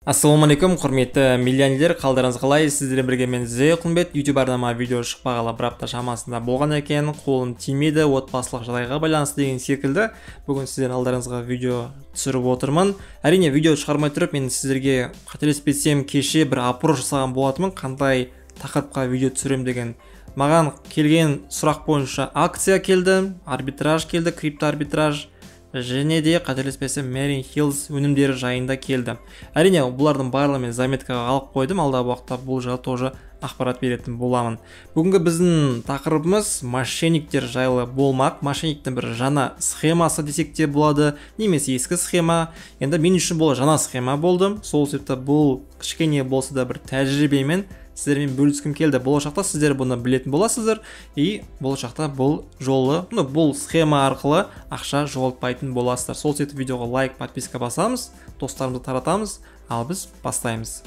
Ассалаумалейкум, құрметті миллионерлер, қалдарыңыз қалай? Сіздермен бірге мен Зейқұнбет. YouTube арнама видео шықпағалы бір апта шамасында болған екен. Қолым тимейді, отбасылық жағдайға байланысты деген секілді. Бүгін сіздердің алдарыңызға видео түсіріп отырмын. Әрине, видео шығармай тұрып, мен сіздерге қателеспесем кеше бір опрос жасаған болатынмын, қандай тақырыпқа видео түсірем деген. Маған келген сұрақ бойынша акция келді, арбитраж келді, крипто арбитраж, және де қателеспесем Marine Hills өнімдері жайында келді. Әрине, бұлардың барлығын мен заметкаға алып қойдым, алдағы уақытта бұл жайлы тоже ақпарат беретін боламын. Бүгінгі біздің тақырыбымыз мошенниктер жайлы болмақ. Мошенниктің бір жаңа схемасы десек те болады, немесе ескі схема. Енді мен үшін бұл жаңа схема болды. Сол себепті бұл кішкене болса да бір тәжірибемен сіздермен бөліскім келді. Болашақта сіздер бұны білетін боласыздар, и болашақта бұл жолы, бұл схема арқылы ақша жоғалтпайтын боласыздар. Сол себепті видеоға лайк, подписка басамыз, достарымызды таратамыз, ал біз бастаймыз.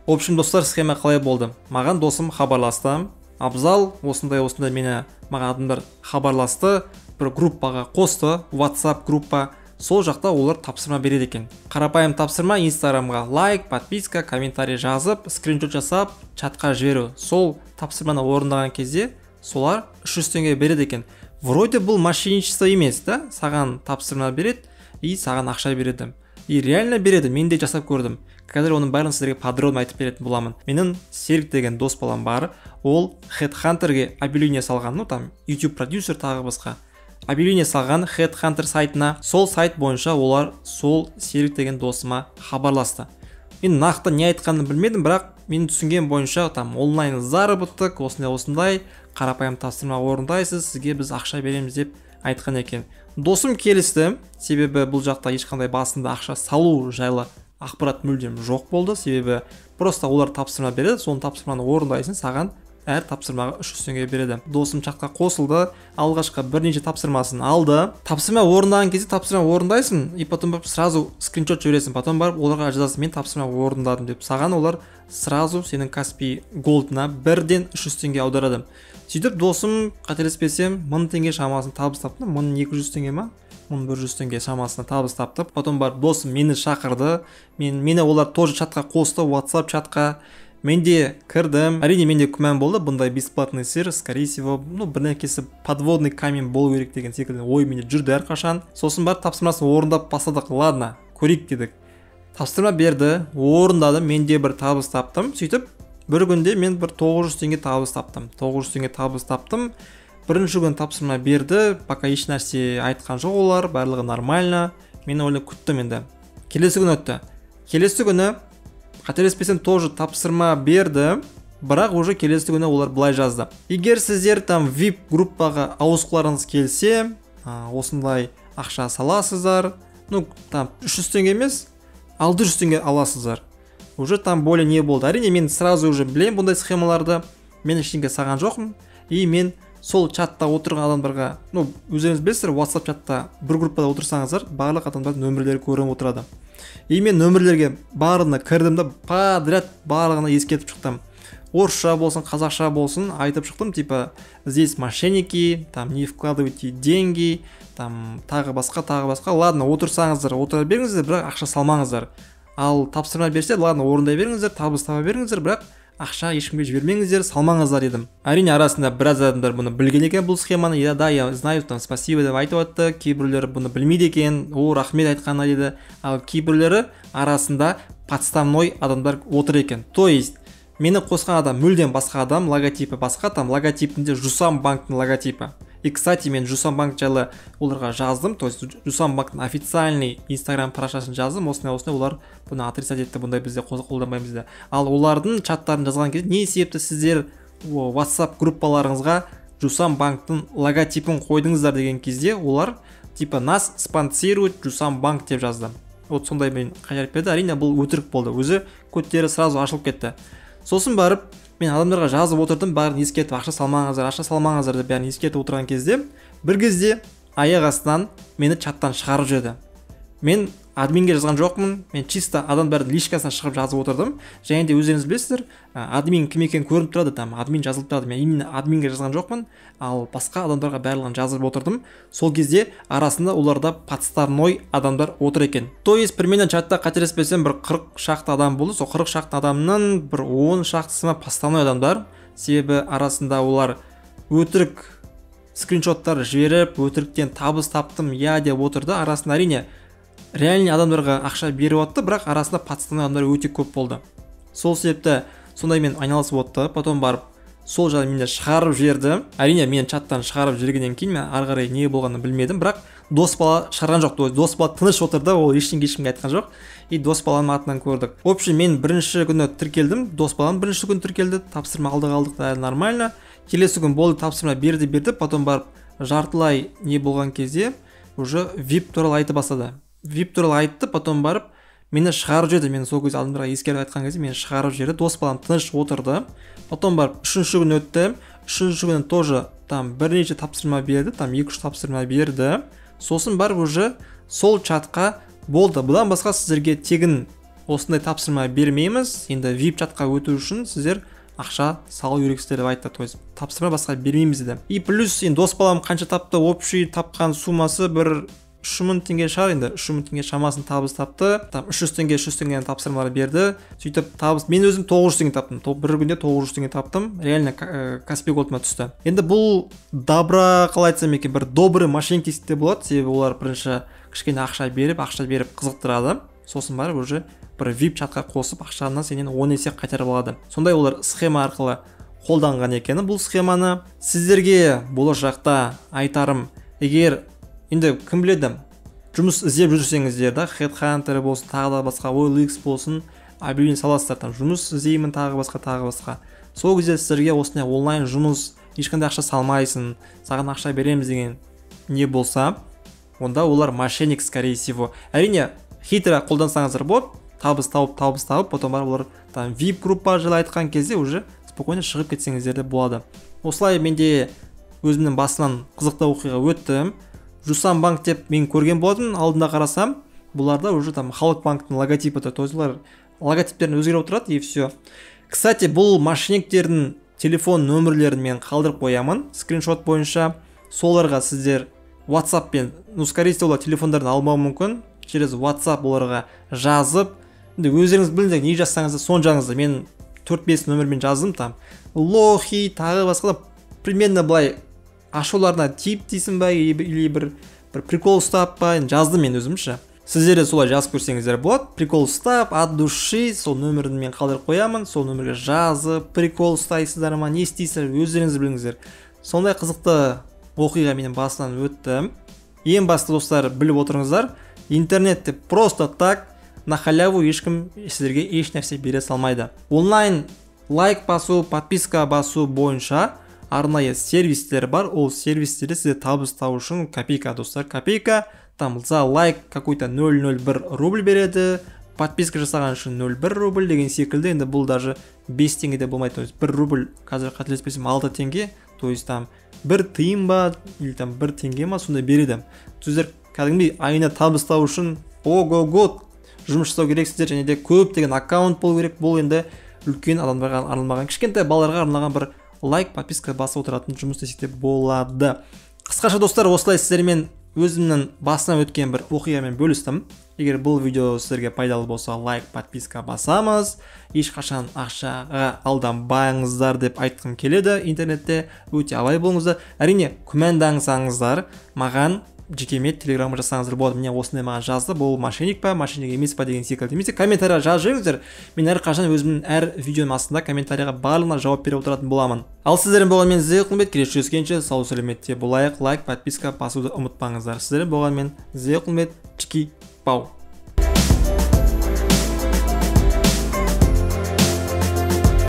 В общем, достар, схема қалай болды? Маған досым хабарласты. Абзал, осындай маған адамдар хабарласты, бір группаға қосты, WhatsApp группа. Сол жақта олар тапсырма береді екен. Қарапайым тапсырма: Инстаграмға лайк, подписка, комментарий жазып, скриншот жасап, чатқа жіберу. Сол тапсырманы орындаған кезде солар 300 теңге береді екен. Вроде бұл мошенничество емес, да? Саған тапсырма береді и саған ақша береді. И реально береді, мен де жасап көрдім. Қазір оның бәрін сіздерге подробно айтып беретін боламын. Менің Серік деген дос балам бар. Ол Headhunter'ге объявление салған, там YouTube продюсер тағы басқа. Объявление салған Headhunter сайтына. Сол сайт бойынша олар сол Серік деген досыма хабарласты. Мен нақты не айтқанын білмедім, бірақ мен түсінген бойынша там онлайн заработок, осындай қарапайым тапсырма орындайсыз, сізге біз ақша береміз деп айтқан екен. Досым келісті, себебі бұл жақта ешқандай басында ақша салу жайлы ақпарат мүлдем жоқ болды. Себебі просто олар тапсырма береді, соны тапсырманы орындайсың, саған әр тапсырмаға 300 теңге береді. Досым чатқа қосылды, алғашқы бірнеше тапсырмасын алды. Тапсырма орындаған кезде тапсырма орындайсың, и потом барып сразу скриншот жібересің, потом барып оларға жазасың: мен тапсырма орындадым деп. Саған олар сразу сенің Каспи Голдына бірден 300 теңге аударады. Сөйтіп досым, қателеспесем, 1000 теңге шамасын табыс тапты. 1200 теңге ма? 1100 теңге шамасына табыс тапты. Потом бар досым мені шақырды. Мені олар тоже чатқа қосты, WhatsApp чатқа. Мен де кірдім. Әрине, менде күмән болды, бұндай бесплатный сервис, скорее всего, бірнәркесі подводный камень болу керек деген секілді ой менде жүрді әрқашан. Сосын бар тапсырмасын орындап бастадық. Ладно, көрейік дедік. Тапсырма берді, орындадым, мен де бір табыс таптым. Сөйтіп бір күнде мен бір 900 теңге табыс таптым. 900 теңге табыс таптым. Бірінші күн тапсырма берді, пока еш нәрсе айтқан жоқ олар, барлығы нормально. Мен ойлап күттім енді. Келесі күн өтті. Келесі күні қателеспесем тоже тапсырма берді, бірақ уже келесі күні олар былай жазды: егер сіздер там VIP группаға ауысқыларыңыз келсе, осындай ақша саласыздар, там 300 теңге емес, 600 теңге аласыздар. Уже там более не болды. Әрине, мен сразу уже білем бұндай схемаларды, мен ештеңе саған жоқпын, и мен сол чатта отырған адамдарға, өздеріңіз білесіздер, WhatsApp чатта бір группада отырсаңыздар, барлық адамдардың нөмірлері көрініп отырады. И мен нөмірлерге барлығына кірдім да, подряд барлығына ескертіп шықтым. Орысша болсын, қазақша болсын, айтып шықтым, типа, здесь мошенники, там не вкладывайте деньги, там тағы басқа. Ладно, отырсаңыздар, отыра беріңіздер, бірақ ақша салмаңыздар. Ал тапсырма берсе, ладно, орындай беріңіздер, табыс таба беріңіздер, бірақ ақша ешкімге жібермеңіздер, салмаңыздар дедім. Әрине, арасында біраз адамдар бұны білген екен, бұл схеманы. Да, я знаю, там спасибо деп айтып атты. Кейбіреулері бұны білмейді екен, рахмет айтқанына деді. Ал кейбіреулері арасында подставной адамдар отыр екен. То есть мені қосқан адам мүлдем басқа адам, логотипі басқа, там логотипінде Жусам банктың логотипі. И, кстати, мен Жусам банк жайлы оларға жаздым, то есть Жусам банктың официальный Instagram парақшасын жаздым, осындай олар бұны отрицать етті, бұндай бізде қолданбаймыз деді. Ал олардың чаттарын жазған кезде, не себепті сіздер WhatsApp группаларыңызға Жусам банктың логотипін қойдыңыздар деген кезде, олар типа нас спонсирует Жусам банк деп жазды. Вот сондай мен қайырып берді. Әрине, бұл өтірік болды, өзі көттері сразу ашылып кетті. Сосын барып мен адамдарға жазып отырдым, бәрін ескертіп, ақша салмаңыздар деп бәрін ескертіп отырған кезде, бір кезде аяқ астынан мені чаттан шығарып жіберді. Мен админге жазған жоқпын, мен чисто адамдардың личкасына шығып жазып отырдым. Және де өздеріңіз білесіздер, админ кім екені көрініп тұрады, там админ жазылып тұрады. Мен именно админге жазған жоқпын, ал басқа адамдарға барлығын жазып отырдым. Сол кезде арасында оларда подставной адамдар отыр екен. То есть примерно чатта қателеспесем бір 40 шақты адам болды. Сол 40 шақты адамның бір 10 шақтысы подставной адамдар. Себебі арасында олар өтірік скриншоттар жіберіп, өтіріктен табыс таптым я деп отырды. Арасында әрине реальный адамдарға ақша беріп отты, бірақ арасында подставной адамдар өте көп болды. Сол себепті сондаймен айналысып отты. Потом барып сол жағы мені шығарып жіберді. Әрине мен чаттан шығарып жібергеннен кейін мен ары қарай не болғанын білмедім, бірақ дос бала шығарған жоқ. Дос бала тыныш отырды, ол ештеңе ешкімге айтқан жоқ. И дос баланың атынан көрдік. В общем, мен бірінші күні тіркелдім, дос балам бірінші күні тіркелді, тапсырма алдық та нормально. Келесі күн болды, тапсырма берді, потом барып жартылай не болған кезде уже VIP туралы айта бастады. VIP туралы айтты, потом барып мені шығарып жіберді. Мен сол кезде адамдарға ескеріп айтқан кезде мені шығарып жіберді. Дос балам тыныш отырды. Потом барып үшінші күн өтті. Үшінші күні тоже там бірнеше тапсырма берді, там 2-3 тапсырма берді. Сосын барып уже сол чатқа болды. Бұдан басқа сіздерге тегін осындай тапсырма бермейміз. Енді VIP чатқа өту үшін сіздер ақша салу керексіздер деп айтты. То есть тапсырма басқа бермейміз деді. И плюс енді дос балам қанша тапты, общий тапқан суммасы бір 3000 теңге шығар, енді 3000 теңге шамасын табыс тапты. Там 300 теңге тапсырмалар берді. Сөйтіп табыс мен өзім 900 теңге таптым. Бір күнде 900 теңге таптым. Реально Каспий Голдыма түсті. Енді бұл добра, қалай айтсам екен, бір добрый мошенничество те болады. Себебі олар бірінші кішкене ақша беріп қызықтырады. Сосын барып уже бір VIP чатқа қосып ақшаны сенен 10 есе қайтарып алады. Сондай олар схема арқылы қолданған екені. Бұл схеманы сіздерге болашақта айтарым, егер енді кім біледі, жұмыс іздеп жүрсеңіздер, Headhunter болсын, тағы да басқа, OLX болсын, объявление саласыздар, там жұмыс іздеймін, тағы басқа. Сол кезде сіздерге осындай онлайн жұмыс, ешқандай ақша салмайсың, саған ақша береміз деген не болса, онда олар мошенник, скорее всего. Әрине, хитро қолдансаңыздар болады, табыс тауып, потом барып олар там VIP группа жайлы айтқан кезде уже спокойно шығып кетсеңіздер де болады. Осылай менде өзімнің басынан қызықты оқиға өтті. Жусан банк деп мен көрген болдым, алдында қарасам, бұларда уже там Халық банктың логотипі, то есть олар логотиптерін өзгеріп отырады и все. Кстати, бұл мошенниктердің телефон нөмірлерін мен қалдырып қоямын, скриншот бойынша. Соларға сіздер WhatsApp-пен, скорее всего, телефондарын алмау мүмкін, через WhatsApp оларға жазып, өздеріңіз біліңіздер, не жазсаңыз соны жазыңыздар. Мен 4-5 нөмірмен жаздым, там лохи, тағы басқа, примерно былай ашуларына тип дейсің ба, или бір прикол ұстап па, жаздым мен өзімше. Сіздер де солай жазып көрсеңіздер болады. Прикол ұстап, от души, сол нөмірін мен қалдырып қоямын, сол нөмірге жазып, прикол ұстайсыздар ма, не істейсіздер, өздеріңіз біліңіздер. Сондай қызықты оқиға менің басынан өтті. Ең басты достар, біліп отырыңыздар, интернетте просто так на халяву ешкім сіздерге еш нәрсе бере салмайды. Онлайн лайк басу, подписка басу бойынша арнайы сервистер бар. Ол сервистерде сізде табыс табу үшін копейка, достар, копейка. Там за лайк какой-то 0,01 рубль береді, подписка жасаған үшін 0,1 рубль деген секілді. Енді бұл даже 5 теңге де болмайды. То есть 1 рубль, қазір қателеспесем 6 теңге. То есть там 1 тиын ба, или там 1 теңге ма, сондай береді. Сіздер кәдімгідей айына табыс табу үшін ого-го жұмыс жасау керексіздер, және де көптеген аккаунт болу керек. Бұл енді үлкен адамдарға арналмаған, кішкентай балаларға арналған бір лайк, подписка басып отыратын жұмыс десек те болады. Қысқаша достар, осылай сіздермен өзімнің басынан өткен бір оқиғамен бөлістім. Егер бұл видео сіздерге пайдалы болса, лайк, подписка басамыз. Ешқашан ақшаға алданбаңыздар деп айтқым келеді. Интернетте өте абай болыңыздар. Әрине, күмәндансаңыздар, маған жекеме телеграмма жасаңыздар болады. Міне осындай маған жазды, бұл мошенник па, мошенник емес па деген секілді. Немесе комментарийға жазып жүріңіздер. Мен әрқашан өзімнің әр видеоның астында комментарийға барлығына жауап беріп отыратын боламын. Ал сіздермен болғанмен Зеқылмет, келесі жүздескенше сау сәлеметте болайық. Лайк, подписка басуды ұмытпаңыздар. Сіздермен болғанмен Зеқылмет, чики пау.